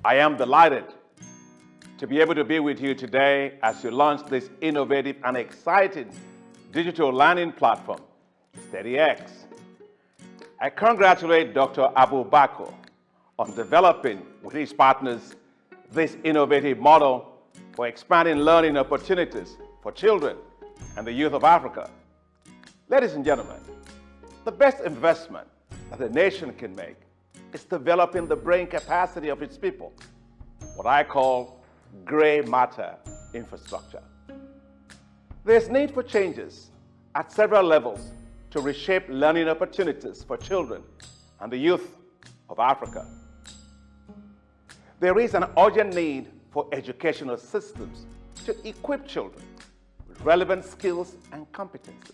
I am delighted to be able to be with you today as you launch this innovative and exciting digital learning platform, SteadyX. I congratulate Dr. Abu Bakr on developing with his partners this innovative model for expanding learning opportunities for children and the youth of Africa. Ladies and gentlemen, the best investment that a nation can make is developing the brain capacity of its people, what I call gray matter infrastructure. There's need for changes at several levels to reshape learning opportunities for children and the youth of Africa. There is an urgent need for educational systems to equip children with relevant skills and competencies.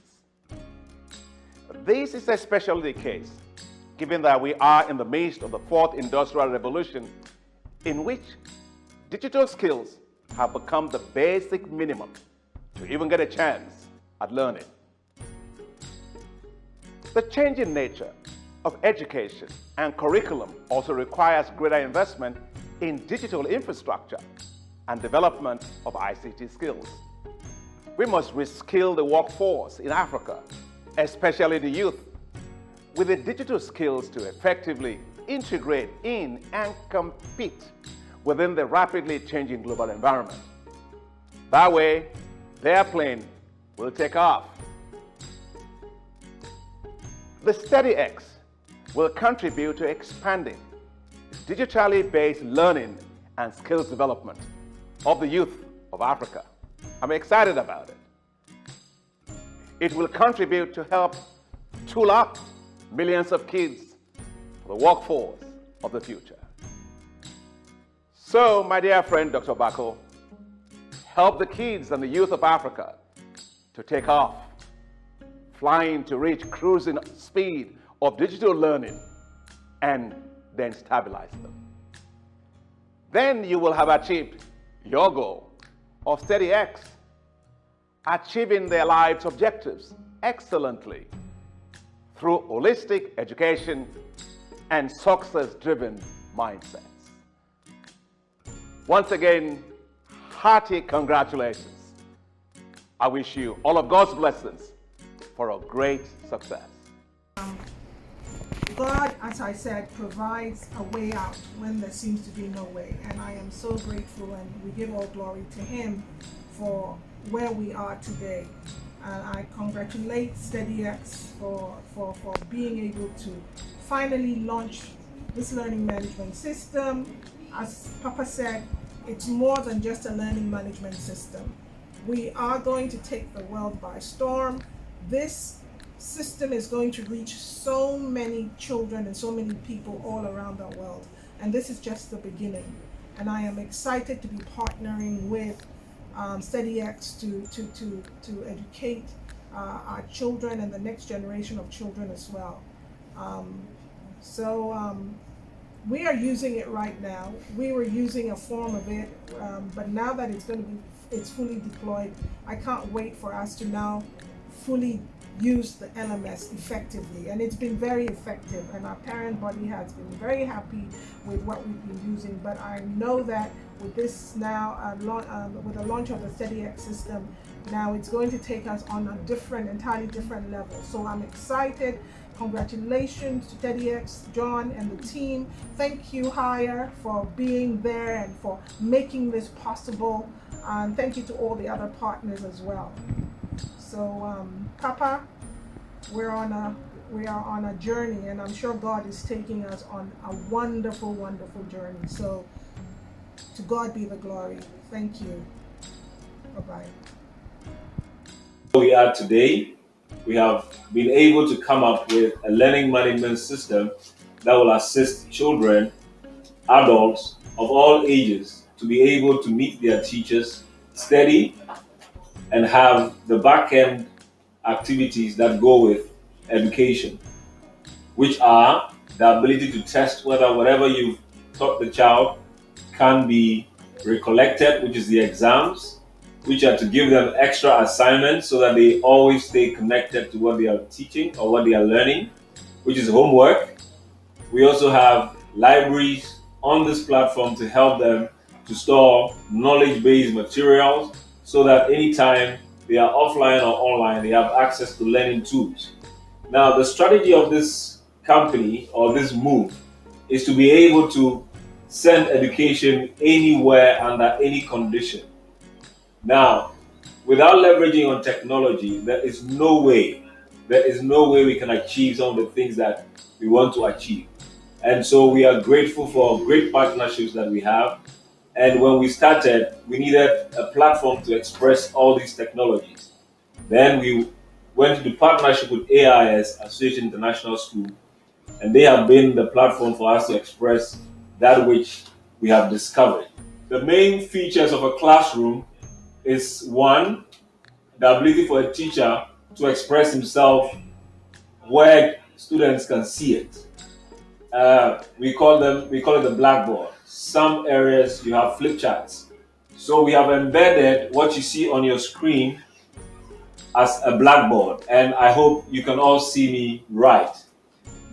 This is especially the case given that we are in the midst of the fourth industrial revolution, in which digital skills have become the basic minimum to even get a chance at learning. The changing nature of education and curriculum also requires greater investment in digital infrastructure and development of ICT skills. We must reskill the workforce in Africa, especially the youth, with the digital skills to effectively integrate in and compete within the rapidly changing global environment. That way, their plane will take off. The SteadyX will contribute to expanding digitally based learning and skills development of the youth of Africa. I'm excited about it. It will contribute to help tool up millions of kids for the workforce of the future. So, my dear friend, Dr. Bakr, help the kids and the youth of Africa to take off, flying to reach cruising speed of digital learning, and then stabilize them. Then you will have achieved your goal of SteadyX, achieving their life's objectives excellently through holistic education and success-driven mindsets. Once again, hearty congratulations. I wish you all of God's blessings for a great success. God, as I said, provides a way out when there seems to be no way. And I am so grateful, and we give all glory to Him for where we are today. And I congratulate SteadyX for being able to finally launch this learning management system. As Papa said, it's more than just a learning management system. We are going to take the world by storm. This system is going to reach so many children and so many people all around the world. And this is just the beginning. And I am excited to be partnering with SteadyX to educate our children and the next generation of children as well. We are using it right now. We were using a form of it, but now that it's fully deployed, I can't wait for us to now fully use the LMS effectively. And it's been very effective, and our parent body has been very happy with what we've been using. But I know that with this now, with the launch of the SteadyX system, now it's going to take us on a entirely different level. So I'm excited. Congratulations to SteadyX, John, and the team. Thank you, Hire, for being there and for making this possible. And thank you to all the other partners as well. So, Papa, we are on a journey, and I'm sure God is taking us on a wonderful, wonderful journey. So, to God be the glory. Thank you. Bye-bye. We are today. We have been able to come up with a learning management system that will assist children, adults of all ages to be able to meet their teachers, study, and have the back-end activities that go with education, which are the ability to test whether whatever you've taught the child can be recollected, which is the exams, which are to give them extra assignments so that they always stay connected to what they are teaching or what they are learning, which is homework. We also have libraries on this platform to help them to store knowledge-based materials so that anytime they are offline or online, they have access to learning tools. Now, the strategy of this company or this move is to be able to send education anywhere under any condition. Now, without leveraging on technology, there is no way we can achieve some of the things that we want to achieve. And so we are grateful for great partnerships that we have. And when we started, we needed a platform to express all these technologies. Then we went into partnership with AIS, Association International School, and they have been the platform for us to express that which we have discovered. The main features of a classroom is one, the ability for a teacher to express himself where students can see it. We call it the blackboard. Some areas you have flip charts. So we have embedded what you see on your screen as a blackboard, and I hope you can all see me right.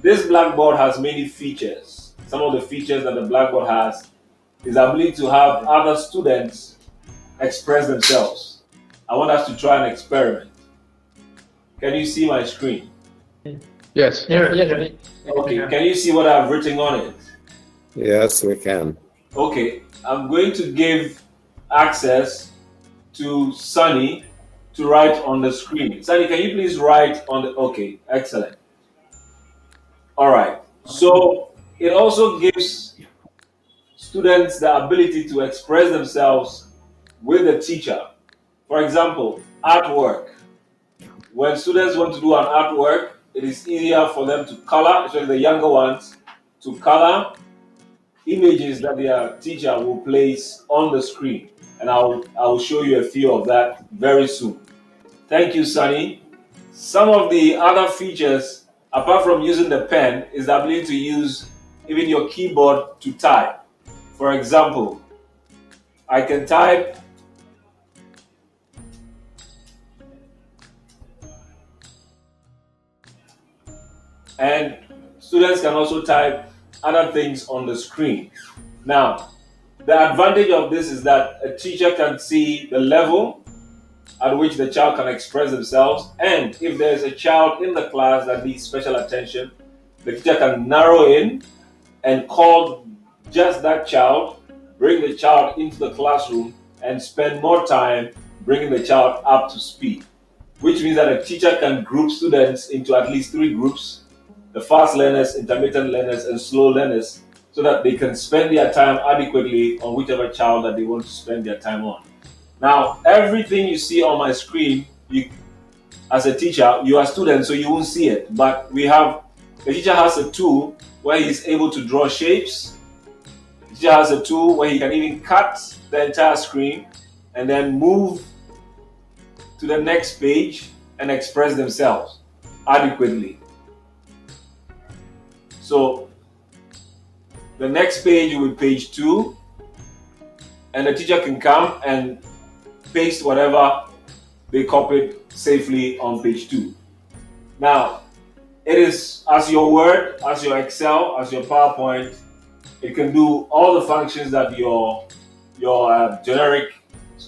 This blackboard has many features. Some of the features that the blackboard has is the ability to have other students express themselves. I want us to try an experiment. Can you see my screen? Yes. Okay, can you see what I've written on it? Yes, we can. Okay, I'm going to give access to Sunny to write on the screen. Sunny, can you please write on the, okay, excellent. All right, so it also gives students the ability to express themselves with the teacher. For example, artwork. When students want to do an artwork, it is easier for them to color, especially the younger ones, to color images that their teacher will place on the screen. And I will show you a few of that very soon. Thank you, Sunny. Some of the other features, apart from using the pen, is the ability to use even your keyboard to type. For example, I can type and students can also type other things on the screen. Now, the advantage of this is that a teacher can see the level at which the child can express themselves, and if there is a child in the class that needs special attention, the teacher can narrow in and call just that child, bring the child into the classroom, and spend more time bringing the child up to speed, which means that a teacher can group students into at least 3 groups: the fast learners, intermittent learners, and slow learners, so that they can spend their time adequately on whichever child that they want to spend their time on. Now, everything you see on my screen, as a teacher, you are students, so you won't see it. But the teacher has a tool where he's able to draw shapes. The teacher has a tool where he can even cut the entire screen and then move to the next page and express themselves adequately. So the next page will be page 2, and the teacher can come and paste whatever they copied safely on page 2. Now, it is as your Word, as your Excel, as your PowerPoint. It can do all the functions that your generic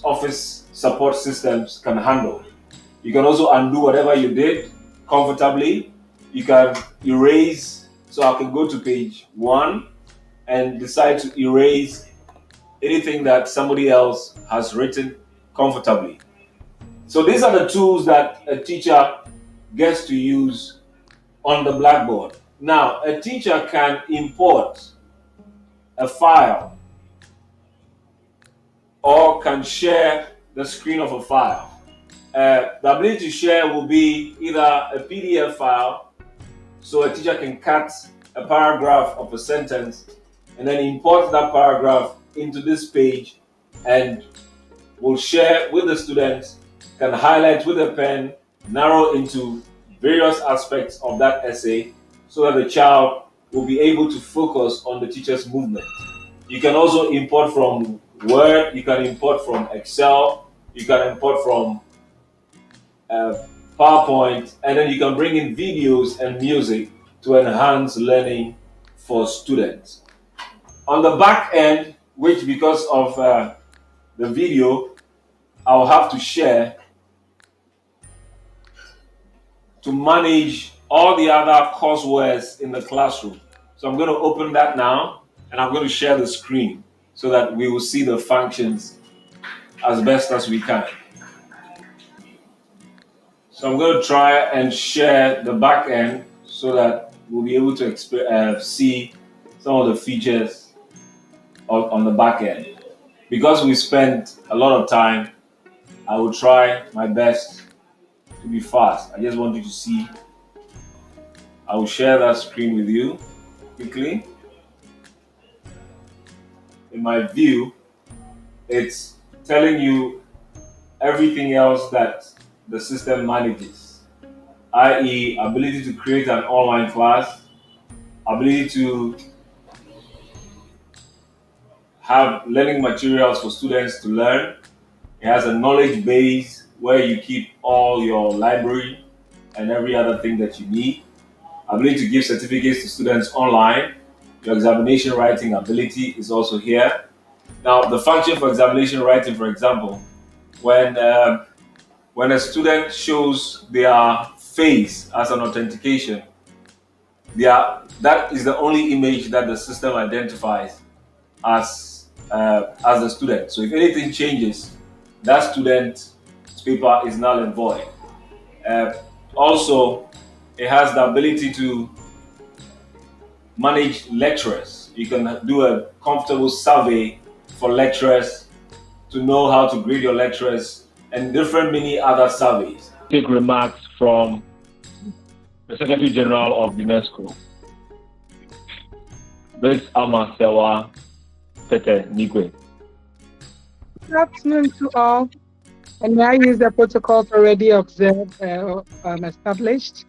office support systems can handle. You can also undo whatever you did comfortably. You can erase. So I can go to page 1 and decide to erase anything that somebody else has written comfortably. So these are the tools that a teacher gets to use on the blackboard. Now, a teacher can import a file or can share the screen of a file. The ability to share will be either a PDF file, so a teacher can cut a paragraph of a sentence and then import that paragraph into this page and will share with the students, can highlight with a pen, narrow into various aspects of that essay so that the child will be able to focus on the teacher's movement. You can also import from Word, you can import from Excel, you can import from PowerPoint, and then you can bring in videos and music to enhance learning for students. On the back end, which because of the video, I'll have to share to manage all the other courseware in the classroom. So I'm going to open that now, and I'm going to share the screen so that we will see the functions as best as we can. So I'm going to try and share the back end so that we'll be able to see some of the features on the back end. Because we spent a lot of time, I will try my best to be fast. I just want you to see. I will share that screen with you quickly. In my view, it's telling you everything else that the system manages, i.e., ability to create an online class, ability to have learning materials for students to learn. It has a knowledge base where you keep all your library and every other thing that you need. Ability to give certificates to students online. Your examination writing ability is also here. Now, the function for examination writing, for example, when a student shows their face as an authentication, that is the only image that the system identifies as the student. So if anything changes, that student's paper is null and void. Also, it has the ability to manage lecturers. You can do a comfortable survey for lecturers to know how to grade your lecturers and different many other surveys. Take remarks from the Secretary General of UNESCO, Ms. Amasewa Tete Nigwe. Good afternoon to all, and may I use the protocols already observed, established.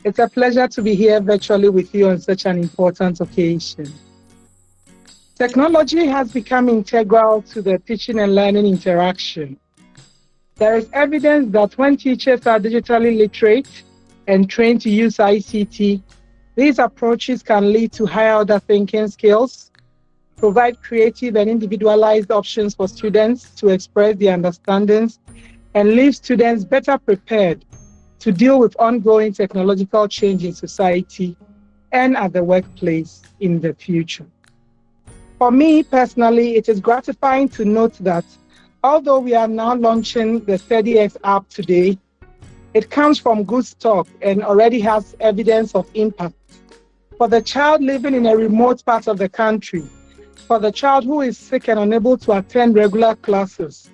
It's a pleasure to be here virtually with you on such an important occasion. Technology has become integral to the teaching and learning interaction. There is evidence that when teachers are digitally literate and trained to use ICT, these approaches can lead to higher order thinking skills, provide creative and individualized options for students to express their understandings, and leave students better prepared to deal with ongoing technological change in society and at the workplace in the future. For me personally, it is gratifying to note that although we are now launching the StudyX app today, it comes from good stock and already has evidence of impact. For the child living in a remote part of the country, for the child who is sick and unable to attend regular classes,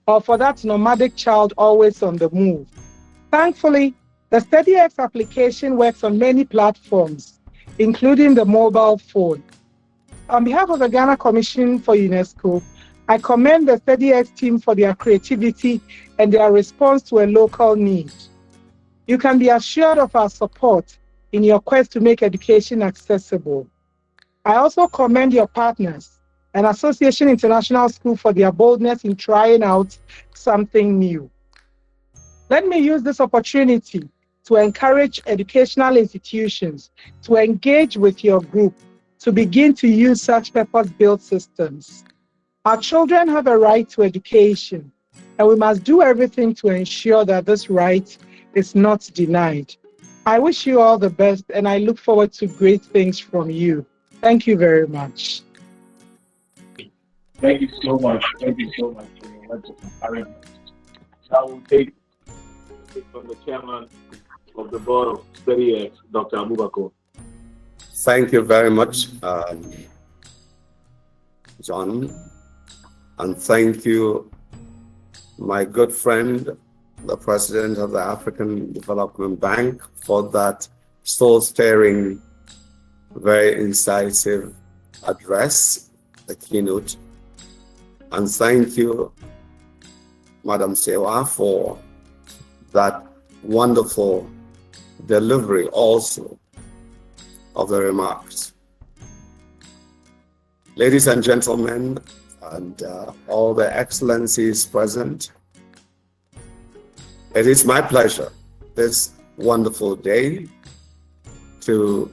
or for that nomadic child always on the move. Thankfully, the StudyX application works on many platforms, including the mobile phone. On behalf of the Ghana Commission for UNESCO, I commend the StudyX team for their creativity and their response to a local need. You can be assured of our support in your quest to make education accessible. I also commend your partners and Association International School for their boldness in trying out something new. Let me use this opportunity to encourage educational institutions to engage with your group to begin to use such purpose-built systems. Our children have a right to education, and we must do everything to ensure that this right is not denied. I wish you all the best, and I look forward to great things from you. Thank you very much. Thank you so much. Thank you so much for your words of encouragement. I will take it from the chairman of the board of StudyX, Dr. Abubakar. Thank you very much, John. And thank you, my good friend, the president of the African Development Bank, for that soul-stirring, very incisive address, the keynote. And thank you, Madam Sewa, for that wonderful delivery also of the remarks. Ladies and gentlemen, and all the excellencies present, it is my pleasure this wonderful day to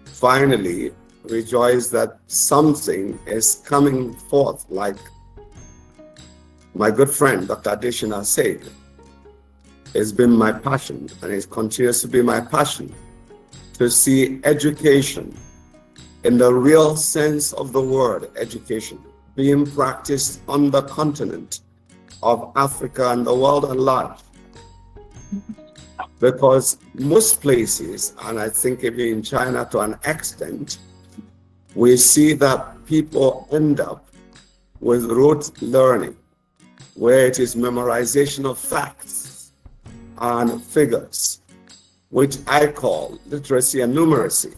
finally rejoice that something is coming forth, like my good friend Dr. Adeshina said. It's been my passion, and it continues to be my passion, to see education in the real sense of the word education being practiced on the continent of Africa and the world at large. Because most places, and I think even in China to an extent, we see that people end up with rote learning, where it is memorization of facts and figures, which I call literacy and numeracy,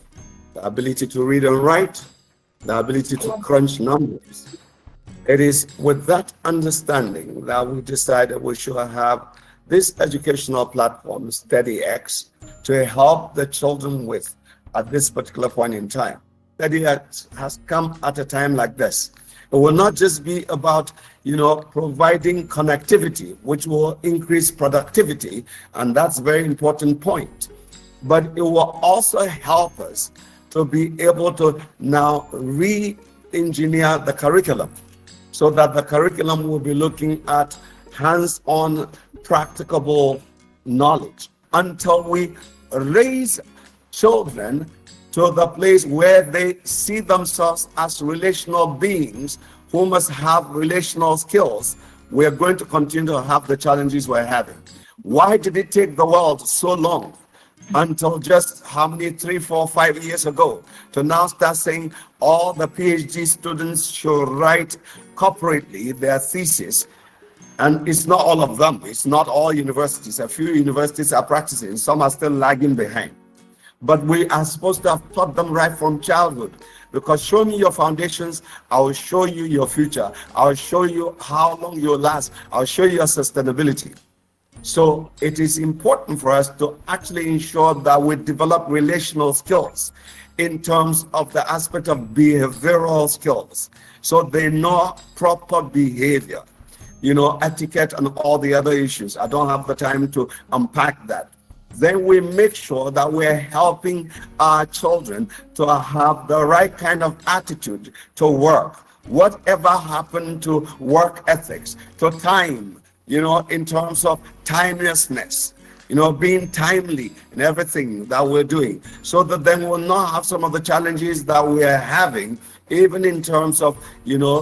the ability to read and write, the ability to crunch numbers. It is with that understanding that we decided we should have this educational platform, SteadyX, to help the children with at this particular point in time. SteadyX has come at a time like this. It will not just be about, providing connectivity, which will increase productivity, and that's a very important point. But it will also help us to be able to now re-engineer the curriculum, so that the curriculum will be looking at hands-on practicable knowledge until we raise children to the place where they see themselves as relational beings who must have relational skills. We are going to continue to have the challenges we're having. Why did it take the world so long until just 3, 4, 5 years ago to now start saying all the PhD students should write corporately their thesis? And it's not all of them. It's not all universities. A few universities are practicing. Some are still lagging behind. But we are supposed to have taught them right from childhood. Because show me your foundations, I will show you your future. I will show you how long you'll last. I'll show you your sustainability. So it is important for us to actually ensure that we develop relational skills in terms of the aspect of behavioral skills. So they know proper behavior, etiquette and all the other issues. I don't have the time to unpack that. Then we make sure that we're helping our children to have the right kind of attitude to work. Whatever happened to work ethics, to time, in terms of timelessness, being timely in everything that we're doing, so that then we'll not have some of the challenges that we are having, even in terms of,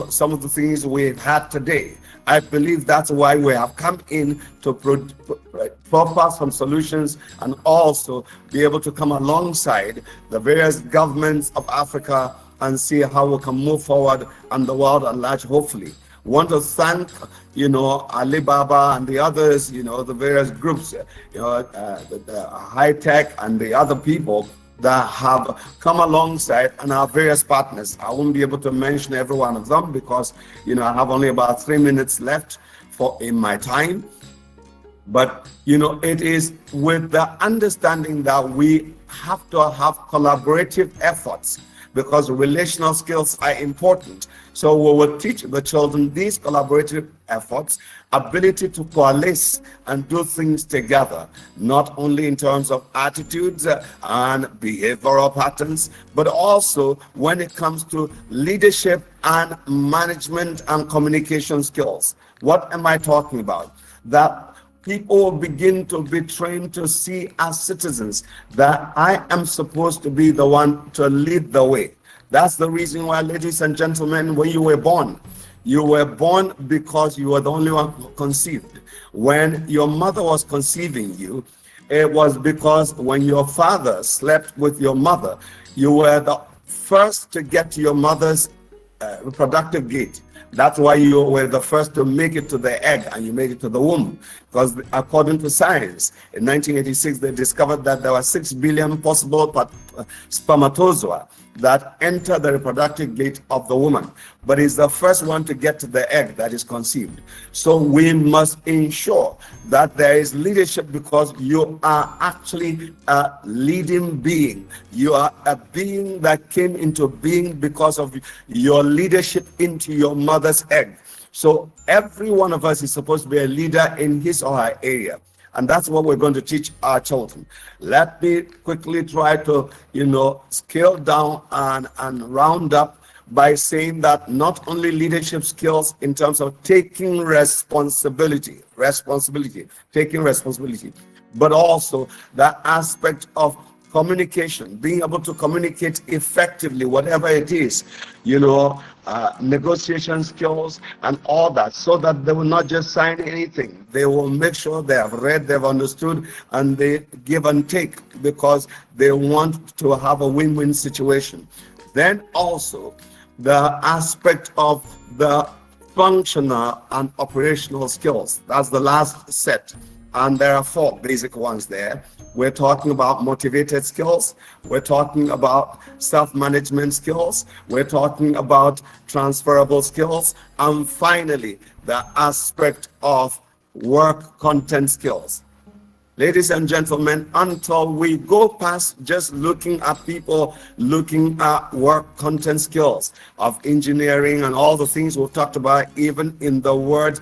some of the things we've had today. I believe that's why we have come in to propose some solutions and also be able to come alongside the various governments of Africa and see how we can move forward and the world at large, hopefully. Want to thank, Alibaba and the others, the various groups, the high tech and the other people that have come alongside and our various partners. I won't be able to mention every one of them because, I have only about 3 minutes left in my time. But, it is with the understanding that we have to have collaborative efforts, because relational skills are important. So we will teach the children these collaborative efforts, ability to coalesce and do things together, not only in terms of attitudes and behavioral patterns, but also when it comes to leadership and management and communication skills. What am I talking about? That people will begin to be trained to see as citizens that I am supposed to be the one to lead the way. That's the reason why, ladies and gentlemen, when you were born because you were the only one conceived. When your mother was conceiving you, it was because when your father slept with your mother, you were the first to get to your mother's reproductive gate. That's why you were the first to make it to the egg and you made it to the womb. Because according to science, in 1986, they discovered that there were 6 billion possible spermatozoa that enter the reproductive gate of the woman. But it's the first one to get to the egg that is conceived. So we must ensure that there is leadership, because you are actually a leading being. You are a being that came into being because of your leadership into your mother's egg. So every one of us is supposed to be a leader in his or her area. And that's what we're going to teach our children. Let me quickly try to, scale down and round up by saying that not only leadership skills in terms of taking responsibility, but also the aspect of communication, being able to communicate effectively, whatever it is, negotiation skills and all that, so that they will not just sign anything. They will make sure they have read, they've understood, and they give and take, because they want to have a win-win situation. Then also the aspect of the functional and operational skills. That's the last set. And there are 4 basic ones there. We're talking about motivated skills. We're talking about self-management skills. We're talking about transferable skills. And finally, the aspect of work content skills. Ladies and gentlemen, until we go past just looking at people, looking at work content skills of engineering and all the things we've talked about, even in the word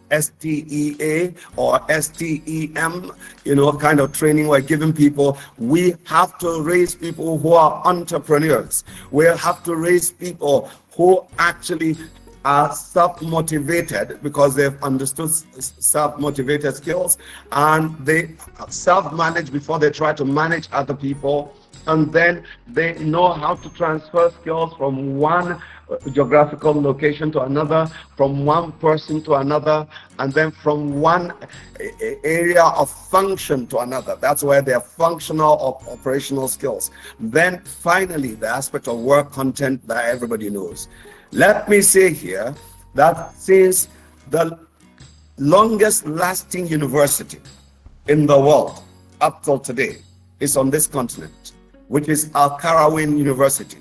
STEA or STEM, kind of training we're giving people, we have to raise people who are entrepreneurs. We have to raise people who actually are self-motivated, because they've understood self-motivated skills, and they self-manage before they try to manage other people, and then they know how to transfer skills from one geographical location to another, from one person to another, and then from one area of function to another. That's where they're functional or operational skills. Then finally, the aspect of work content that everybody knows. Let me say here that since the longest lasting university in the world up till today is on this continent, which is Al Qarawiyyin University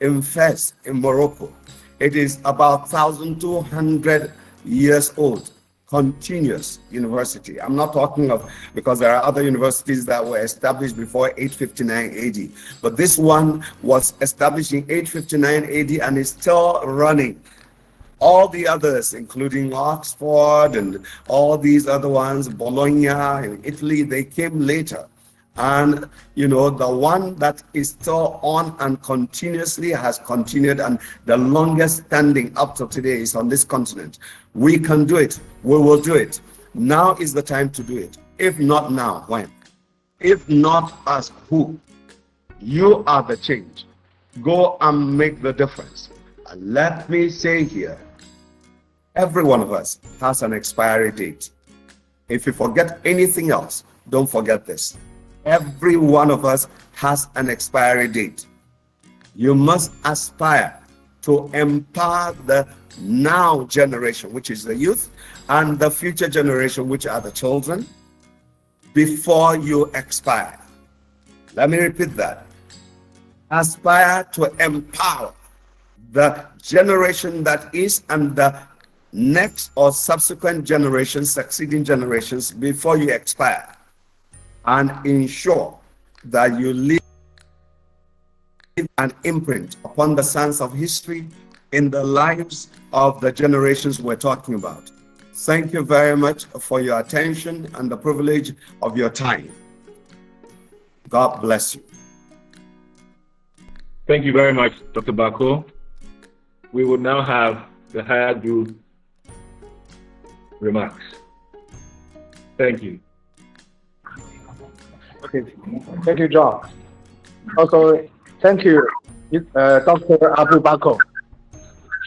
in Fez in Morocco. It is about 1,200 years old, continuous university. I'm not talking of, because there are other universities that were established before 859 AD, but this one was established in 859 AD and is still running. All the others, including Oxford and all these other ones, Bologna in Italy, they came later. And the one that is still on and continuously has continued, and the longest standing up to today, is on this continent. We can do it. We will do it. Now is the time to do it. If not now, when? If not us, who? You are the change. Go and make the difference. And let me say here, every one of us has an expiry date. If you forget anything else, don't forget this. Every one of us has an expiry date. You must aspire to empower the now generation, which is the youth, and the future generation, which are the children, before you expire. Let me repeat that. Aspire to empower the generation that is, and the next or subsequent generations, succeeding generations, before you expire, and ensure that you leave an imprint upon the sands of history in the lives of the generations we're talking about. Thank you very much for your attention and the privilege of your time. God bless you. Thank you very much, Dr. Bako. We will now have the higher group remarks. Thank you. Okay. Thank you, John. Also, thank you, Dr. Abu Bako.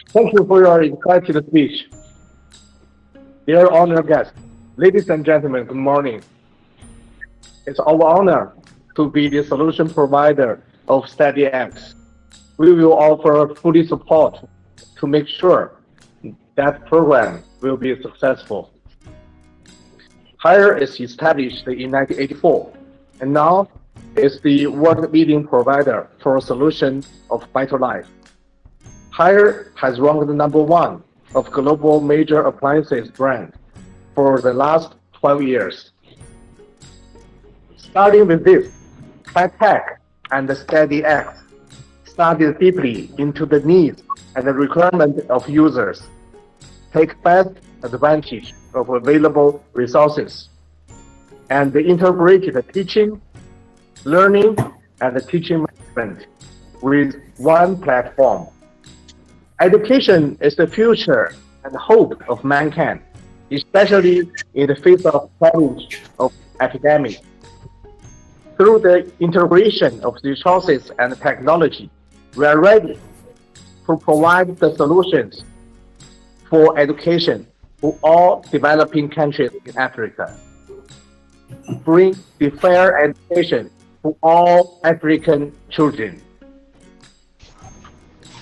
Thank you for your exciting speech. Dear honored guests, ladies and gentlemen, good morning. It's our honor to be the solution provider of StudyX. We will offer fully support to make sure that program will be successful. HIRE is established in 1984, and now is the world-leading provider for a solution of Better Life. HIRE has ranked #1 of global major appliances brand for the last 12 years. Starting with this, Tech and StudyX studied deeply into the needs and the requirements of users, take best advantage of available resources, and the integrated teaching, learning, and the teaching management with one platform. Education is the future and hope of mankind, especially in the face of challenge of epidemic. Through the integration of resources and technology, we are ready to provide the solutions for education to all developing countries in Africa. Bring the fair education to all African children.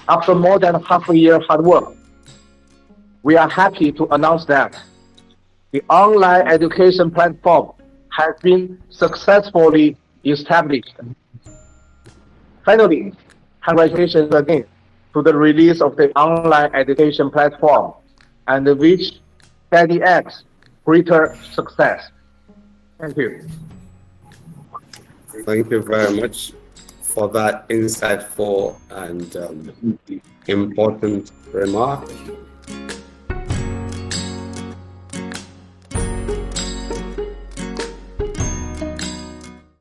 After more than half a year hard work, we are happy to announce that the online education platform has been successfully established. Finally, congratulations again to the release of the online education platform and wish StudyX greater success. Thank you. Thank you very much for that insightful and important remark.